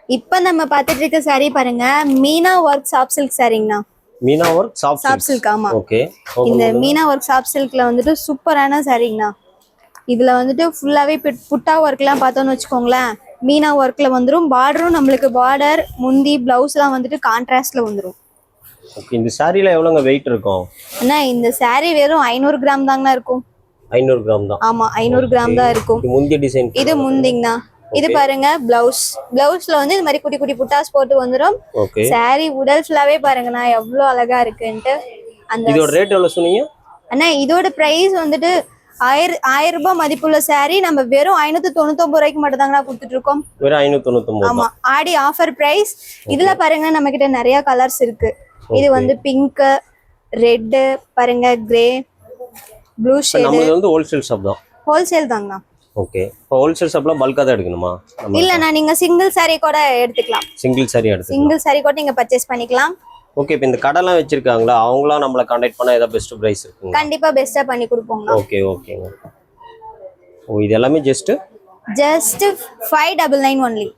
இப்ப நம்ம பார்த்துட்டு இருக்க saree பாருங்க, மீனா ஒர்க் சாஃப்ட் சில்க் சாரீங்கண்ணா. Meena work soft silk. ஆமா. ஓகே. இந்த மீனா ஒர்க் சாஃப்ட் சில்க்ல வந்துட்டு சூப்பரான சாரீங்கண்ணா. இதுல வந்துட்டு ஃபுல்லாவே புட்டா ஒர்க்லாம் பார்த்தோம்னு வச்சுக்கோங்களேன், மீனா ஒர்க்ல வந்துடும். பார்டரும் நம்மளுக்கு பார்டர் முந்தி பிளவுஸ்லாம் வந்துட்டு கான்ட்ராஸ்ட்ல வந்துடும். ஓகே. இந்த சாரில எவ்வளவுங்க வெயிட் இருக்கும்? அண்ணா இந்த saree வெறும் 500 கிராம் தாங்கண்ணா இருக்கும். 500 கிராம் தான். ஆமா 500 கிராம் தான் இருக்கும். இது முந்தி டிசைன். இது முந்திங்கண்ணா. இது பாருங்க பிளவுஸ்ல வந்து இந்த மாதிரி குட்டி குட்டி புட்டாஸ் போட்டு வந்துரும். saree உடல் ஃபுல்லாவே பாருங்கண்ணா எவ்வளவு அழகா இருக்குன்ட்டு. அந்த இதோட ரேட் எவ்வளவு சொன்னீங்க? அண்ணா இதோட பிரைஸ் வந்துட்டு 1000 ரூபாய் மதிப்புள்ள saree நம்ம வெறும் 599 ரூபாய்க்கு மட்டும் தாங்கண்ணா கொடுத்துட்டு இருக்கோம். வெறும் 599. ஆமா ஆடி ஆஃபர் பிரைஸ். இதுல பாருங்க நம்ம கிட்ட நிறைய கலர்ஸ் இருக்கு. இது வந்து பிங்க், ரெட், பாருங்க கிரே, ப்ளூ ஷேட். நம்ம வந்து ஹோல்சேல் ஷாப் தான். ஹோல்சேல் தாங்கண்ணா. ஓகே. இப்போ ஹோல்சேல் ஷாப்ல பல்கா தான் எடுக்கணுமா? இல்லண்ணா நீங்க சிங்கிள் saree கூட எடுத்துக்கலாம். சிங்கிள் saree எடுத்துக்கலாம். சிங்கிள் saree கூட நீங்க பர்ச்சேஸ் பண்ணிக்கலாம். ஓகே. இப்போ இந்த கடைலாம் வச்சிருக்காங்களா, அவங்களாம் நம்மள கான்டாக்ட் பண்ணா ஏதாவது பெஸ்ட் பிரைஸ் இருக்குங்க? கண்டிப்பா பெஸ்டா பண்ணி கொடுப்போம். ஓகே ஓகேங்க. ஓ இது எல்லாமே ஜஸ்ட் 599 only.